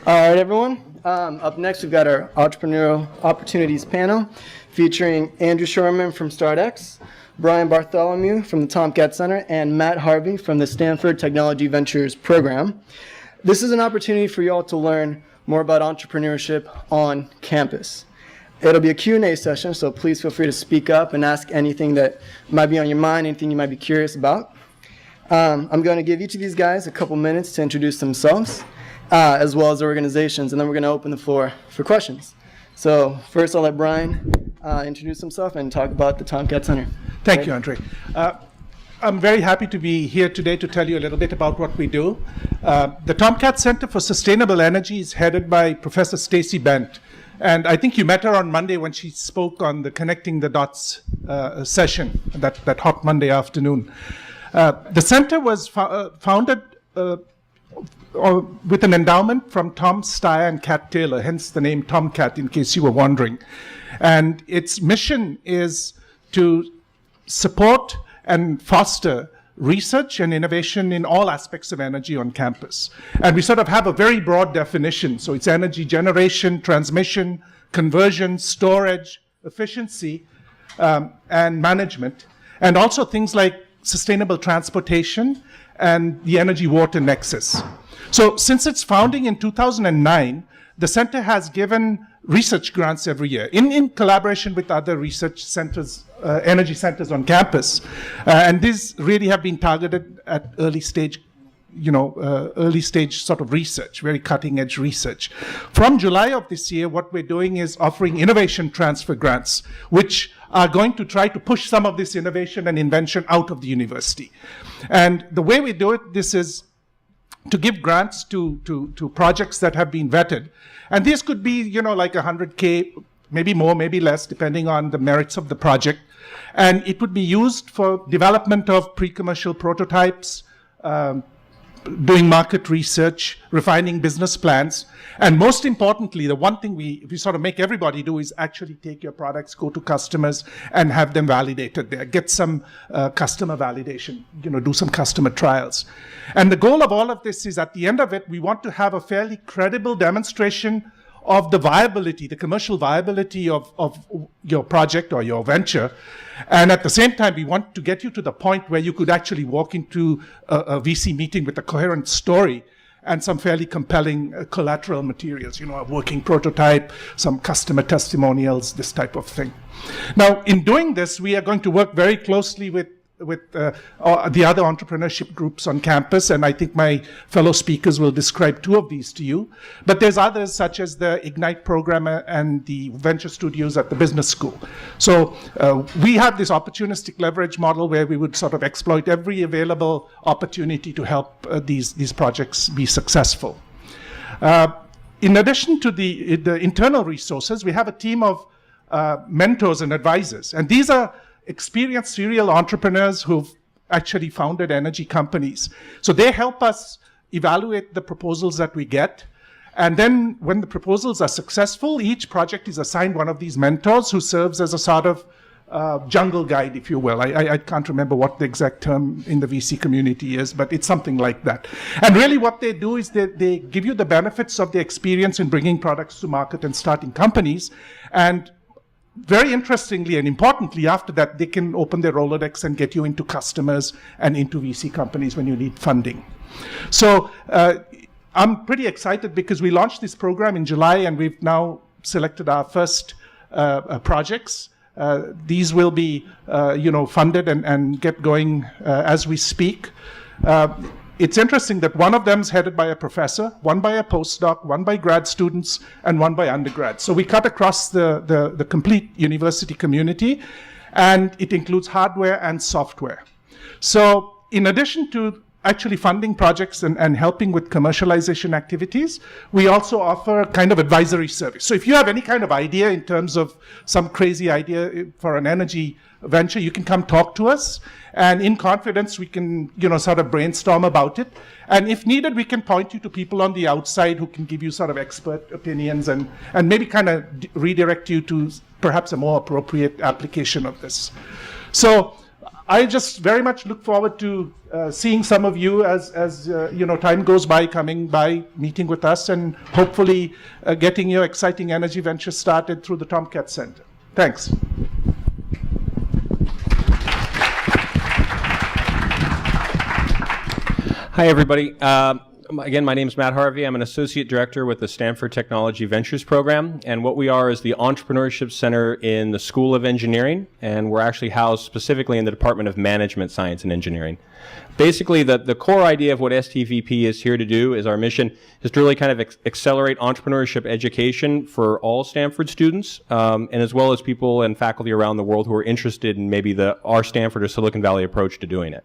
All right, everyone. Up next, we've got our Entrepreneurial Opportunities panel featuring Andrew Scheuermann from StartX, Brian Bartholomew from the TomKat Center, and Matt Harvey from the Stanford Technology Ventures program. This is an opportunity for you all to learn more about entrepreneurship on campus. It'll be a Q&A session, so please feel free to speak up and ask anything that might be on your mind, anything you might be curious about. I'm going to give each of these guys a couple minutes to introduce themselves, as well as their organizations, and then we're going to open the floor for questions. So first, I'll let Brian introduce himself and talk about the TomKat Center. Thank you, Andre. I'm very happy to be here today to tell you a little bit about what we do. The TomKat Center for Sustainable Energy is headed by Professor Stacy Bent. And I think you met her on Monday when she spoke on the Connecting the Dots session, that hot Monday afternoon. The center was founded with an endowment from Tom Steyer and Kat Taylor, hence the name TomKat, in case you were wondering. And its mission is to support and foster research and innovation in all aspects of energy on campus. And we sort of have a very broad definition. So it's energy generation, transmission, conversion, storage, efficiency, and management. And also things like sustainable transportation and the energy-water nexus. So since its founding in 2009, the center has given research grants every year in collaboration with other research centers, energy centers on campus. And these really have been targeted at early stage sort of research, very cutting edge research. From July of this year, what we're doing is offering innovation transfer grants, which are going to try to push some of this innovation and invention out of the university. And the way we do this is to give grants to projects that have been vetted. And this could be, like $100K, maybe more, maybe less, depending on the merits of the project. And it would be used for development of pre-commercial prototypes, doing market research, refining business plans. And most importantly, the one thing we sort of make everybody do is actually take your products, go to customers, and have them validated there. Get some customer validation, do some customer trials. And the goal of all of this is, at the end of it, we want to have a fairly credible demonstration of the viability, the commercial viability of your project or your venture. And at the same time, we want to get you to the point where you could actually walk into a VC meeting with a coherent story and some fairly compelling collateral materials, a working prototype, some customer testimonials, this type of thing. Now, in doing this, we are going to work very closely with the other entrepreneurship groups on campus, and I think my fellow speakers will describe two of these to you. But there's others, such as the Ignite program and the venture studios at the business school. So we have this opportunistic leverage model where we would sort of exploit every available opportunity to help these projects be successful. In addition to the internal resources, we have a team of mentors and advisors, and these are experienced serial entrepreneurs who've actually founded energy companies. So they help us evaluate the proposals that we get. And then when the proposals are successful, each project is assigned one of these mentors who serves as a sort of jungle guide, if you will. I can't remember what the exact term in the VC community is, but it's something like that. And really what they do is they give you the benefits of the experience in bringing products to market and starting companies. And very interestingly and importantly, after that, they can open their Rolodex and get you into customers and into VC companies when you need funding. So I'm pretty excited because we launched this program in July and we've now selected our first projects. These will be funded and get going as we speak. It's interesting that one of them is headed by a professor, one by a postdoc, one by grad students, and one by undergrads. So we cut across the complete university community, and it includes hardware and software. So in addition to actually funding projects and helping with commercialization activities, we also offer a kind of advisory service. So if you have any kind of idea in terms of some crazy idea for an energy venture, you can come talk to us. And in confidence, we can, sort of brainstorm about it. And if needed, we can point you to people on the outside who can give you sort of expert opinions and maybe kind of redirect you to perhaps a more appropriate application of this. So I just very much look forward to seeing some of you as time goes by, coming by, meeting with us, and hopefully getting your exciting energy venture started through the TomKat Center. Thanks. Hi, everybody. Again, my name is Matt Harvey. I'm an associate director with the Stanford Technology Ventures program, and what we are is the Entrepreneurship Center in the School of Engineering, and we're actually housed specifically in the Department of Management Science and Engineering. Basically, the core idea of what STVP is here to do is our mission is to really kind of accelerate entrepreneurship education for all Stanford students, and as well as people and faculty around the world who are interested in maybe our Stanford or Silicon Valley approach to doing it.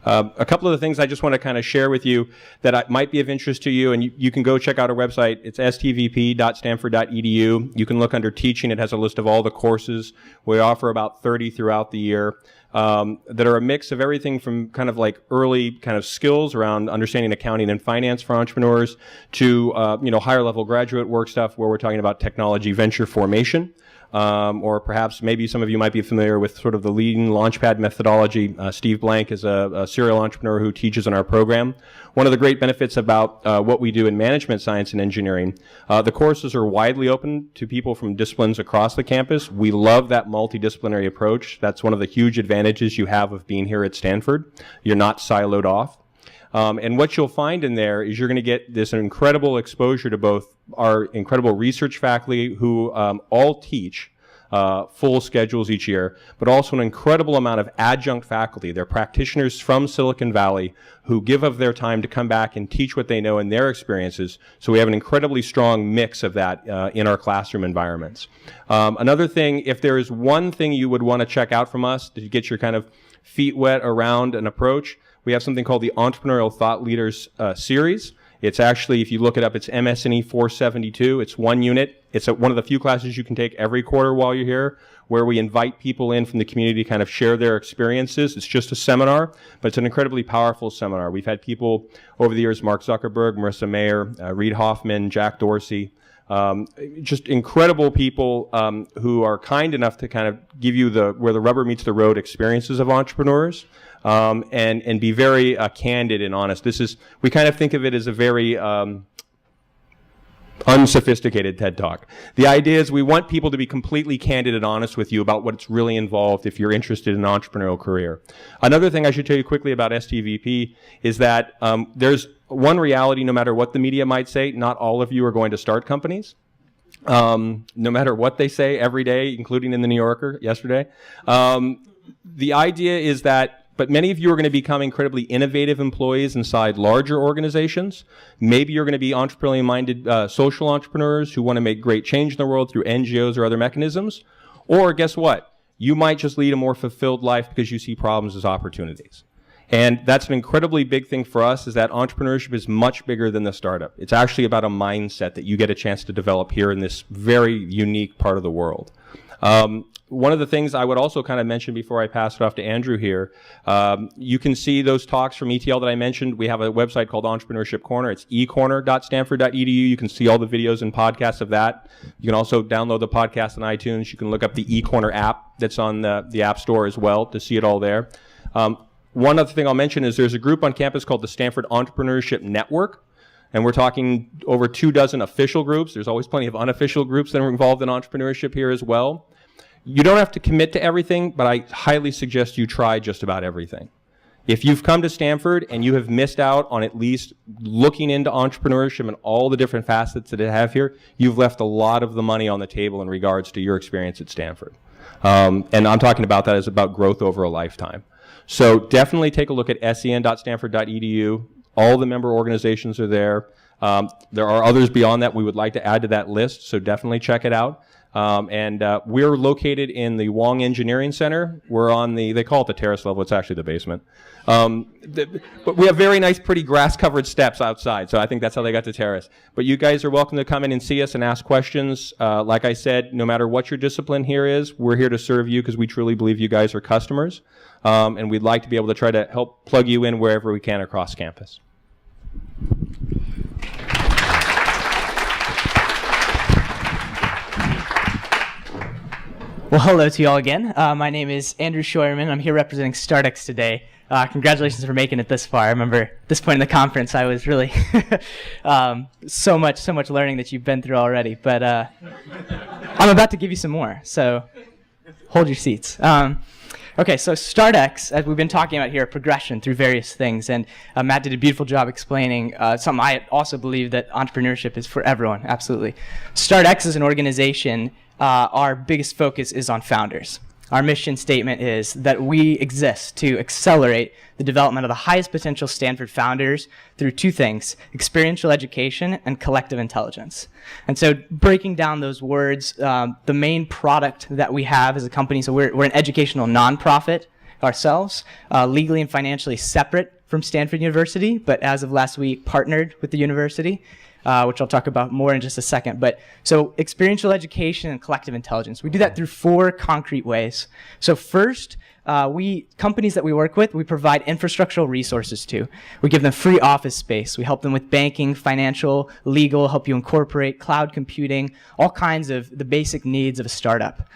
A couple of the things I just want to kind of share with you that might be of interest to you, and you can go check out our website. It's stvp.stanford.edu. You can look under teaching. It has a list of all the courses. We offer about 30 throughout the year that are a mix of everything from kind of like early kind of skills around understanding accounting and finance for entrepreneurs to higher level graduate work stuff where we're talking about technology venture formation. Or perhaps maybe some of you might be familiar with sort of the leading launchpad methodology. Steve Blank is a serial entrepreneur who teaches in our program. One of the great benefits about what we do in management science and engineering, the courses are widely open to people from disciplines across the campus. We love that multidisciplinary approach. That's one of the huge advantages you have of being here at Stanford. You're not siloed off. And what you'll find in there is you're going to get this incredible exposure to both our incredible research faculty who all teach full schedules each year, but also an incredible amount of adjunct faculty. They're practitioners from Silicon Valley who give of their time to come back and teach what they know in their experiences. So we have an incredibly strong mix of that in our classroom environments. Another thing, if there is one thing you would want to check out from us to get your kind of feet wet around an approach, we have something called the Entrepreneurial Thought Leaders series. It's actually, if you look it up, it's MSNE 472. It's one unit. It's one of the few classes you can take every quarter while you're here, where we invite people in from the community to kind of share their experiences. It's just a seminar, but it's an incredibly powerful seminar. We've had people over the years, Mark Zuckerberg, Marissa Mayer, Reid Hoffman, Jack Dorsey, just incredible people who are kind enough to kind of give you where the rubber meets the road experiences of entrepreneurs. And be very candid and honest. We kind of think of it as a very unsophisticated TED Talk. The idea is we want people to be completely candid and honest with you about what's really involved if you're interested in an entrepreneurial career. Another thing I should tell you quickly about STVP is that there's one reality, no matter what the media might say, not all of you are going to start companies. No matter what they say every day, including in the New Yorker yesterday. The idea is that but many of you are going to become incredibly innovative employees inside larger organizations. Maybe you're going to be entrepreneurially minded social entrepreneurs who want to make great change in the world through NGOs or other mechanisms. Or guess what? You might just lead a more fulfilled life because you see problems as opportunities. And that's an incredibly big thing for us, is that entrepreneurship is much bigger than the startup. It's actually about a mindset that you get a chance to develop here in this very unique part of the world. One of the things I would also kind of mention before I pass it off to Andrew here, you can see those talks from ETL that I mentioned. We have a website called Entrepreneurship Corner. It's ecorner.stanford.edu. You can see all the videos and podcasts of that. You can also download the podcast on iTunes. You can look up the eCorner app that's on the App Store as well to see it all there. One other thing I'll mention is there's a group on campus called the Stanford Entrepreneurship Network. And we're talking over 24 official groups. There's always plenty of unofficial groups that are involved in entrepreneurship here as well. You don't have to commit to everything, but I highly suggest you try just about everything. If you've come to Stanford and you have missed out on at least looking into entrepreneurship and all the different facets that it have here, you've left a lot of the money on the table in regards to your experience at Stanford. And I'm talking about that as about growth over a lifetime. So definitely take a look at sen.stanford.edu. All the member organizations are there. There are others beyond that we would like to add to that list, so definitely check it out. We're located in the Wong Engineering Center. We're on they call it the terrace level. It's actually the basement. But we have very nice, pretty grass-covered steps outside, so I think that's how they got to terrace. But you guys are welcome to come in and see us and ask questions. Like I said, no matter what your discipline here is, we're here to serve you because we truly believe you guys are customers. And we'd like to be able to try to help plug you in wherever we can across campus. Well, hello to you all again. My name is Andrew Scheuermann. I'm here representing StartX today. Congratulations for making it this far. I remember at this point in the conference, I was really so much learning that you've been through already. But I'm about to give you some more, so hold your seats. Okay, so StartX, as we've been talking about here, progression through various things, and Matt did a beautiful job explaining something I also believe that entrepreneurship is for everyone, absolutely. StartX is an organization, our biggest focus is on founders. Our mission statement is that we exist to accelerate the development of the highest potential Stanford founders through two things: experiential education and collective intelligence. And so breaking down those words, the main product that we have as a company, so we're an educational nonprofit ourselves, legally and financially separate from Stanford University, but as of last week partnered with the university. Which I'll talk about more in just a second. But so experiential education and collective intelligence. We do that through four concrete ways. So first, companies that we work with, we provide infrastructural resources to. We give them free office space. We help them with banking, financial, legal, help you incorporate cloud computing, all kinds of the basic needs of a startup.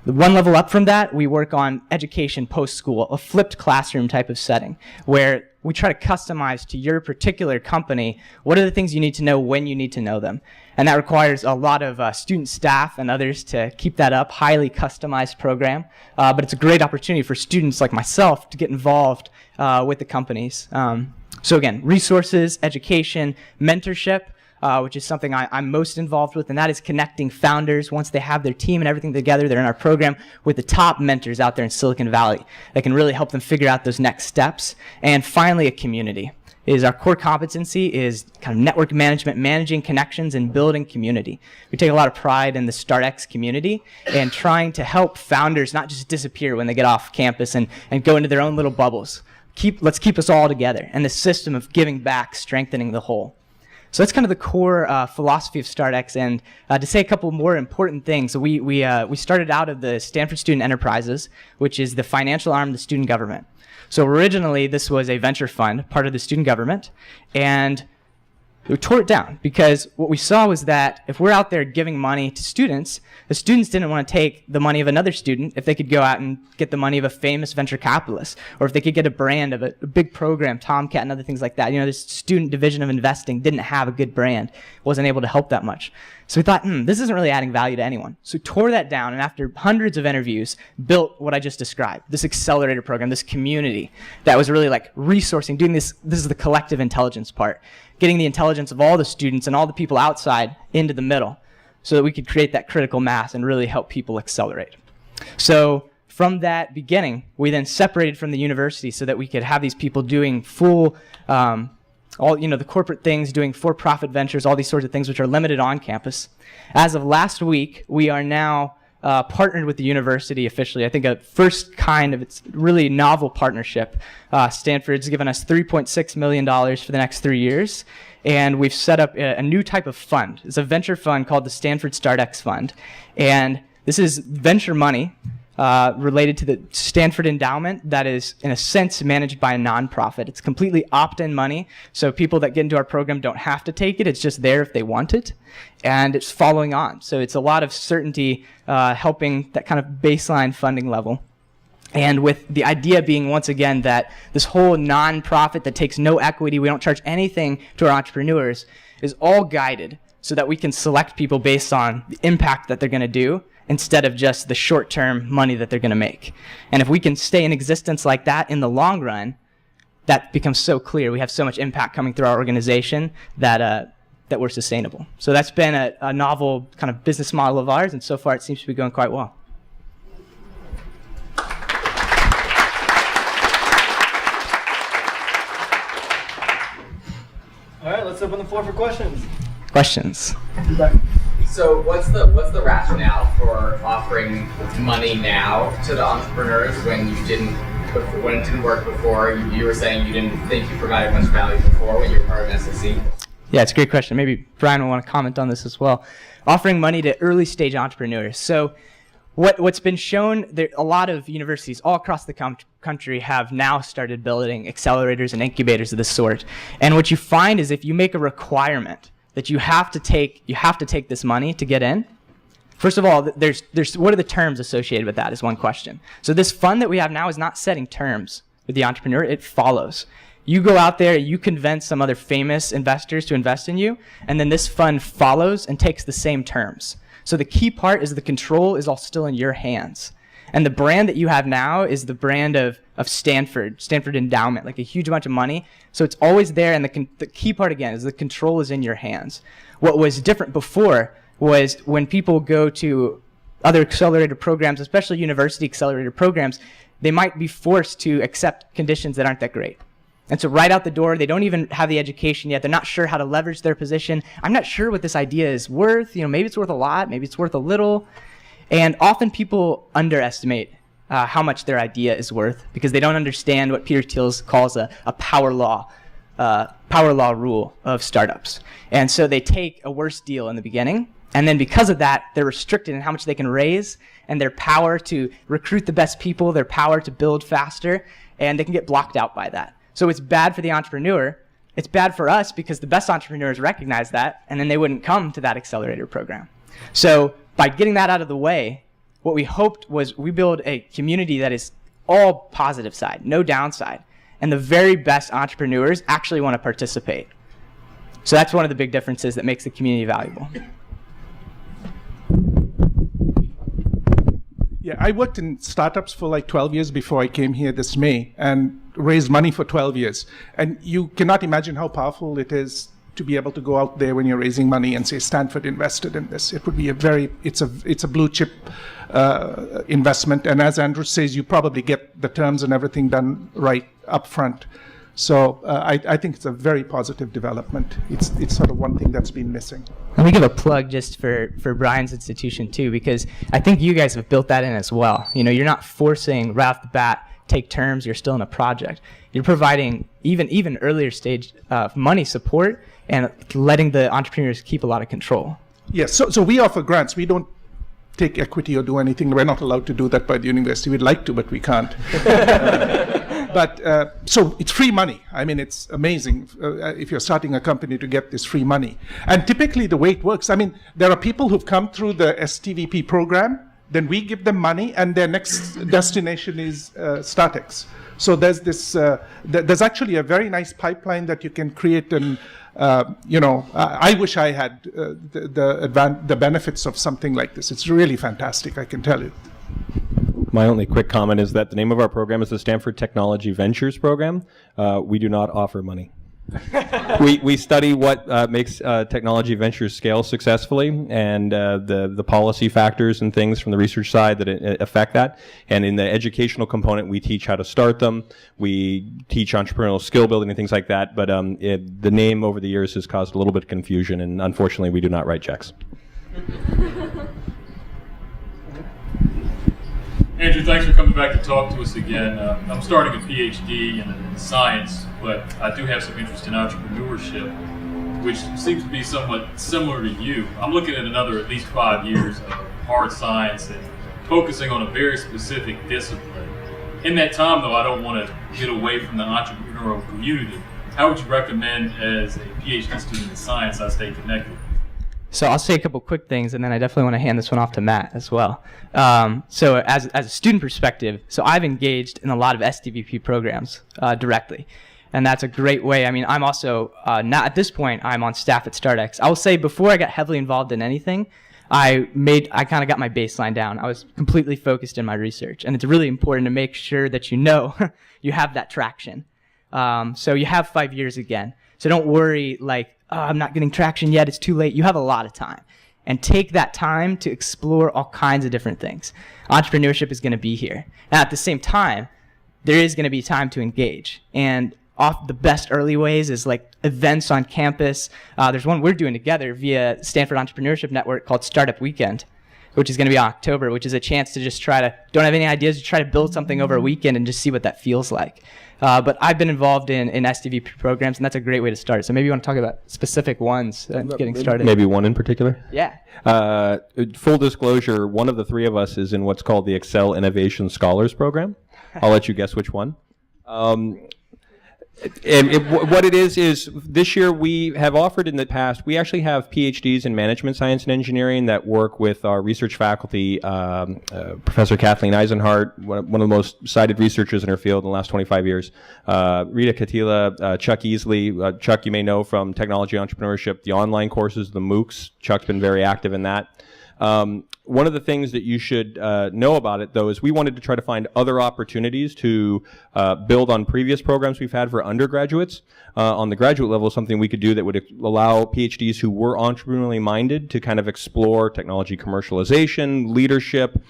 The one level up from that, we work on education post-school, a flipped classroom type of setting, where we try to customize to your particular company what are the things you need to know when you need to know them. And that requires a lot of student staff and others to keep that up, highly customized program. But it's a great opportunity for students like myself to get involved with the companies. So again, resources, education, mentorship, which is something I'm most involved with, and that is connecting founders once they have their team and everything together. They're in our program with the top mentors out there in Silicon Valley that can really help them figure out those next steps. And finally, a community. Our core competency is kind of network management, managing connections, and building community. We take a lot of pride in the StartX community and trying to help founders not just disappear when they get off campus and go into their own little bubbles. Let's keep us all together, and the system of giving back, strengthening the whole. So that's kind of the core philosophy of StartX. And to say a couple more important things, so we started out of the Stanford Student Enterprises, which is the financial arm of the student government. So originally, this was a venture fund, part of the student government, and we tore it down because what we saw was that if we're out there giving money to students, the students didn't want to take the money of another student if they could go out and get the money of a famous venture capitalist, or if they could get a brand of a big program, TomKat and other things like that. You know, this student division of investing didn't have a good brand, wasn't able to help that much. So we thought, this isn't really adding value to anyone. So we tore that down, and after hundreds of interviews, built what I just described, this accelerator program, this community that was really like resourcing, doing this is the collective intelligence part, getting the intelligence of all the students and all the people outside into the middle so that we could create that critical mass and really help people accelerate. So from that beginning, we then separated from the university so that we could have these people doing full, the corporate things, doing for-profit ventures, all these sorts of things which are limited on campus. As of last week, we are now partnered with the university officially. I think a first kind of its really novel partnership. Stanford's given us $3.6 million for the next 3 years, and we've set up a new type of fund. It's a venture fund called the Stanford StartX Fund, and this is venture money related to the Stanford endowment that is, in a sense, managed by a nonprofit. It's completely opt-in money, so people that get into our program don't have to take it. It's just there if they want it, and it's following on. So it's a lot of certainty helping that kind of baseline funding level. And with the idea being, once again, that this whole nonprofit that takes no equity, we don't charge anything to our entrepreneurs, is all guided so that we can select people based on the impact that they're going to do, instead of just the short-term money that they're going to make. And if we can stay in existence like that in the long run, that becomes so clear. We have so much impact coming through our organization that we're sustainable. So that's been a novel kind of business model of ours, and so far it seems to be going quite well. All right, let's open the floor for questions. Questions? So what's the rationale for offering money now to the entrepreneurs when it didn't work before? You were saying you didn't think you provided much value before when you were part of SLC. Yeah, it's a great question. Maybe Brian will want to comment on this as well. Offering money to early stage entrepreneurs. So what's been shown, a lot of universities all across the country have now started building accelerators and incubators of this sort. And what you find is if you make a requirement that you have to take this money to get in, First of all, there's what are the terms associated with that is one question. So this fund that we have now is not setting terms with the entrepreneur. It follows. You go out there, you convince some other famous investors to invest in you, and then this fund follows and takes the same terms. So the key part is the control is all still in your hands. And the brand that you have now is the brand of Stanford Endowment, like a huge bunch of money. So it's always there, and the key part, again, is the control is in your hands. What was different before was when people go to other accelerator programs, especially university accelerator programs, they might be forced to accept conditions that aren't that great. And so right out the door, they don't even have the education yet. They're not sure how to leverage their position. I'm not sure what this idea is worth. Maybe it's worth a lot. Maybe it's worth a little. And often people underestimate how much their idea is worth because they don't understand what Peter Thiel calls a power law rule of startups. And so they take a worse deal in the beginning. And then because of that, they're restricted in how much they can raise and their power to recruit the best people, their power to build faster, and they can get blocked out by that. So it's bad for the entrepreneur. It's bad for us because the best entrepreneurs recognize that, and then they wouldn't come to that accelerator program. So by getting that out of the way, what we hoped was we build a community that is all positive side, no downside. And the very best entrepreneurs actually want to participate. So that's one of the big differences that makes the community valuable. Yeah, I worked in startups for like 12 years before I came here this May and raised money for 12 years. And you cannot imagine how powerful it is to be able to go out there when you're raising money and say Stanford invested in this. It would be it's a blue chip investment. And as Andrew says, you probably get the terms and everything done right up front. So I think it's a very positive development. It's sort of one thing that's been missing. Let me give a plug just for Brian's institution too, because I think you guys have built that in as well. You're not forcing right off the bat, take terms, you're still in a project. You're providing even earlier stage money support and letting the entrepreneurs keep a lot of control. Yes, so we offer grants. We don't take equity or do anything. We're not allowed to do that by the university. We'd like to, but we can't. But so it's free money. I mean, it's amazing if you're starting a company to get this free money. And typically the way it works, I mean, there are people who've come through the STVP program, then we give them money, and their next destination is StartX. So there's this, there's actually a very nice pipeline that you can create, and I wish I had the benefits of something like this. It's really fantastic, I can tell you. My only quick comment is that the name of our program is the Stanford Technology Ventures Program. We do not offer money. We study what makes technology ventures scale successfully, and the policy factors and things from the research side that affect that. And in the educational component, we teach how to start them. We teach entrepreneurial skill building and things like that. But the name over the years has caused a little bit of confusion, and unfortunately, we do not write checks. Andrew, thanks for coming back to talk to us again. I'm starting a PhD in science, but I do have some interest in entrepreneurship, which seems to be somewhat similar to you. I'm looking at another at least 5 years of hard science and focusing on a very specific discipline. In that time, though, I don't want to get away from the entrepreneurial community. How would you recommend, as a PhD student in science, I stay connected? So I'll say a couple quick things, and then I definitely want to hand this one off to Matt as well. So as a student perspective, so I've engaged in a lot of STVP programs directly, and that's a great way. I mean, I'm also, not at this point, I'm on staff at StartX. I will say before I got heavily involved in anything, I kind of got my baseline down. I was completely focused in my research, and it's really important to make sure that you have that traction. So you have 5 years again. So don't worry, I'm not getting traction yet, it's too late. You have a lot of time. And take that time to explore all kinds of different things. Entrepreneurship is going to be here. And at the same time, there is going to be time to engage. And the best early ways is events on campus. There's one we're doing together via Stanford Entrepreneurship Network called Startup Weekend, which is going to be in October, which is a chance to just don't have any ideas, to try to build something over a weekend and just see what that feels like. But I've been involved in STVP programs, and that's a great way to start. So maybe you want to talk about specific ones getting started. Maybe one in particular? Yeah. Full disclosure, one of the three of us is in what's called the Excel Innovation Scholars Program. I'll let you guess which one. What it is this year we have offered in the past, we actually have PhDs in management science and engineering that work with our research faculty, Professor Kathleen Eisenhart, one of the most cited researchers in her field in the last 25 years, Rita Katila, Chuck Easley. Chuck, you may know from Technology Entrepreneurship, the online courses, the MOOCs. Chuck's been very active in that. One of the things that you should know about it, though, is we wanted to try to find other opportunities to build on previous programs we've had for undergraduates. On the graduate level, something we could do that would allow PhDs who were entrepreneurially minded to kind of explore technology commercialization, leadership,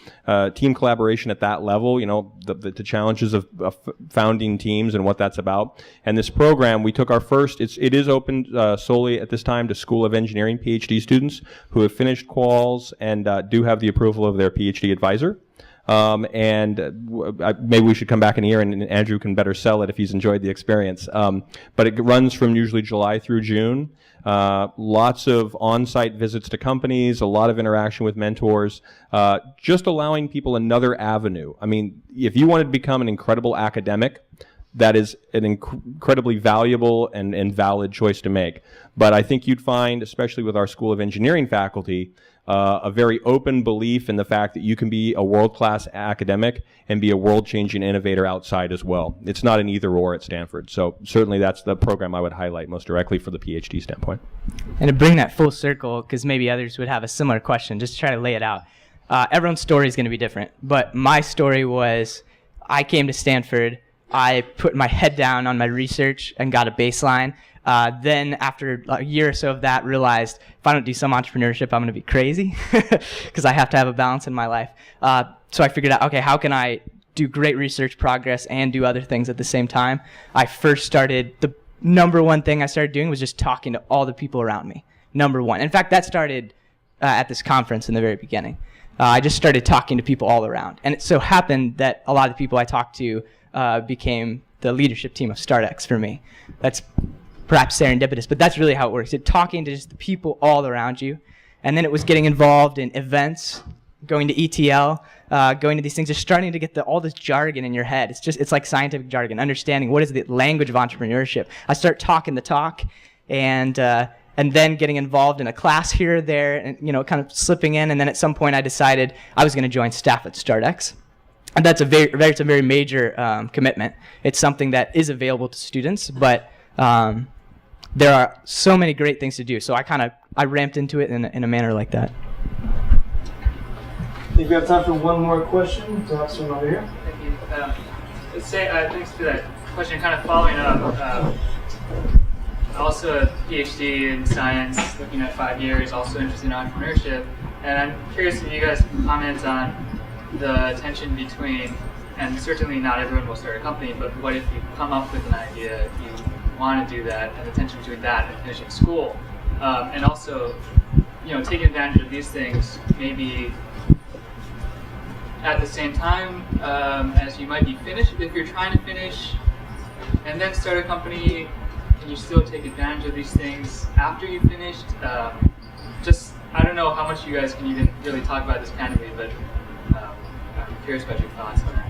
team collaboration at that level, you know, the challenges of founding teams and what that's about. And this program, we took our first, it is open solely at this time to School of Engineering PhD students who have finished quals and do have the approval of their PhD advisor. Maybe we should come back in a year and Andrew can better sell it if he's enjoyed the experience. But it runs from usually July through June. Lots of on-site visits to companies, a lot of interaction with mentors, just allowing people another avenue. I mean, if you wanted to become an incredible academic, that is an incredibly valuable and valid choice to make. But I think you'd find, especially with our School of Engineering faculty, a very open belief in the fact that you can be a world-class academic and be a world-changing innovator outside as well. It's not an either-or at Stanford. So certainly that's the program I would highlight most directly for the PhD standpoint. And to bring that full circle, because maybe others would have a similar question, just to try to lay it out. Everyone's story is going to be different. But my story was I came to Stanford, I put my head down on my research and got a baseline. Then after a year or so of that, realized if I don't do some entrepreneurship, I'm going to be crazy because I have to have a balance in my life. So I figured out, okay, how can I do great research progress and do other things at the same time? I first started, the number one thing I started doing was just talking to all the people around me. Number one. In fact, that started at this conference in the very beginning. I just started talking to people all around. And it so happened that a lot of the people I talked to became the leadership team of StartX for me. That's perhaps serendipitous, but that's really how it works. It's talking to just the people all around you. And then it was getting involved in events, going to ETL, going to these things, just starting to get all this jargon in your head. It's like scientific jargon, understanding what is the language of entrepreneurship. I start talking the talk and then getting involved in a class here or there and, you know, kind of slipping in. And then at some point I decided I was going to join staff at StartX. And that's it's a very major commitment. It's something that is available to students, but there are so many great things to do. So I ramped into it in a manner like that. I think we have time for one more question. Perhaps from over here. Thank you. Thanks for that question. Kind of following up, also a PhD in science, looking at 5 years, also interested in entrepreneurship. And I'm curious if you guys can comment on the tension between, and certainly not everyone will start a company, but what if you come up with an idea, you want to do that, and the tension between that and finishing school, and also, you know, taking advantage of these things maybe at the same time as you might be finished. If you're trying to finish and then start a company, can you still take advantage of these things after you finished? I don't know how much you guys can even really talk about this candidly, but I'm curious about your thoughts on that.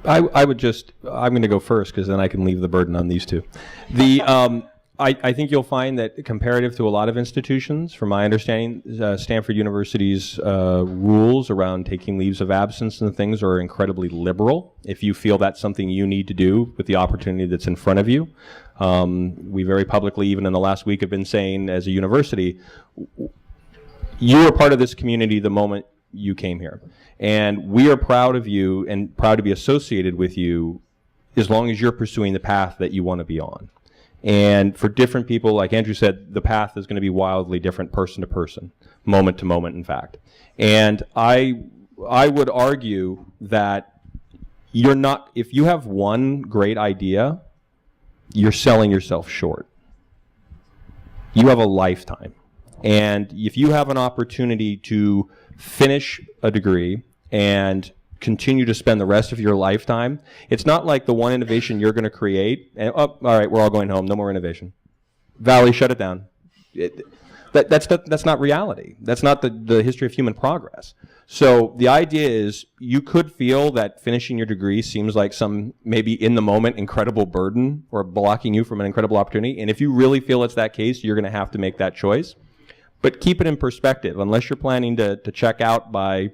I'm going to go first because then I can leave the burden on these two. I think you'll find that comparative to a lot of institutions, from my understanding, Stanford University's rules around taking leaves of absence and things are incredibly liberal. If you feel that's something you need to do with the opportunity that's in front of you. We very publicly, even in the last week, have been saying as a university, you are part of this community the moment you came here. And we are proud of you and proud to be associated with you as long as you're pursuing the path that you want to be on. And for different people, like Andrew said, the path is going to be wildly different person to person, moment to moment, in fact. And I would argue that you're not, if you have one great idea, you're selling yourself short. You have a lifetime. And if you have an opportunity to finish a degree and continue to spend the rest of your lifetime, it's not like the one innovation you're going to create and, oh, all right, we're all going home, no more innovation. Valley, shut it down. That's not reality. That's not the history of human progress. So the idea is you could feel that finishing your degree seems like some maybe in the moment incredible burden or blocking you from an incredible opportunity. And if you really feel it's that case, you're going to have to make that choice. But keep it in perspective. Unless you're planning to check out by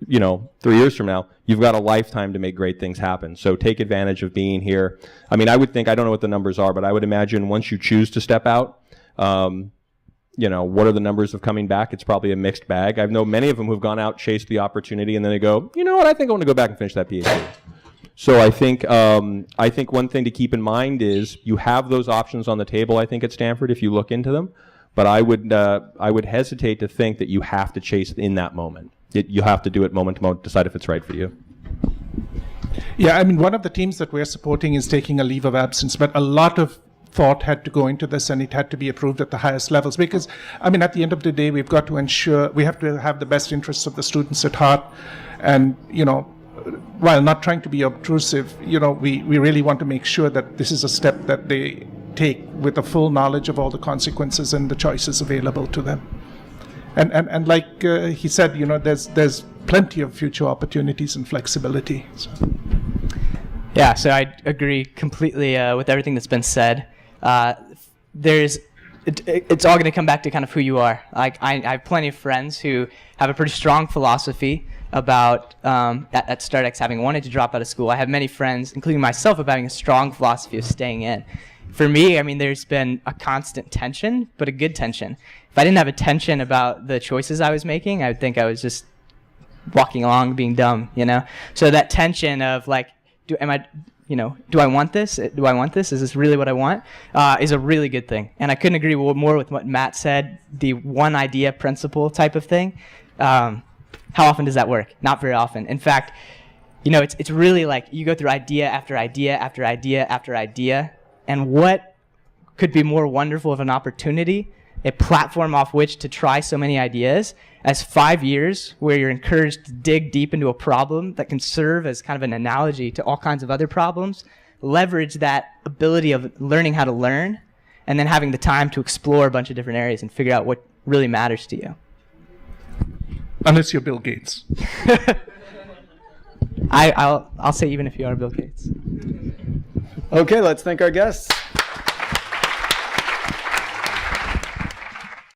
3 years from now, you've got a lifetime to make great things happen. So take advantage of being here. I mean, I would think, I don't know what the numbers are, but I would imagine once you choose to step out, what are the numbers of coming back? It's probably a mixed bag. I know many of them who've gone out, chased the opportunity, and then they go, you know what, I think I want to go back and finish that PhD. So I think one thing to keep in mind is you have those options on the table, I think, at Stanford if you look into them. But I would hesitate to think that you have to chase in that moment. You have to do it moment to moment, decide if it's right for you. Yeah, I mean, one of the teams that we're supporting is taking a leave of absence, but a lot of thought had to go into this, and it had to be approved at the highest levels because, I mean, at the end of the day, we've got to ensure we have to have the best interests of the students at heart, and while not trying to be obtrusive, we really want to make sure that this is a step that they take with a full knowledge of all the consequences and the choices available to them. And like he said, there's plenty of future opportunities and flexibility. So. Yeah, so I agree completely with everything that's been said. It's all going to come back to kind of who you are. Like I have plenty of friends who have a pretty strong philosophy about at StartX having wanted to drop out of school. I have many friends, including myself, of having a strong philosophy of staying in. For me, I mean, there's been a constant tension, but a good tension. If I didn't have a tension about the choices I was making, I would think I was just walking along being dumb, So that tension of like, do I want this? Do I want this? Is this really what I want? Is a really good thing. And I couldn't agree more with what Matt said, the one idea principle type of thing. How often does that work? Not very often. In fact, it's really like you go through idea after idea after idea after idea. And what could be more wonderful of an opportunity, a platform off which to try so many ideas, as 5 years where you're encouraged to dig deep into a problem that can serve as kind of an analogy to all kinds of other problems, leverage that ability of learning how to learn, and then having the time to explore a bunch of different areas and figure out what really matters to you. Unless you're Bill Gates. I'll say even if you are Bill Gates. Okay, let's thank our guests.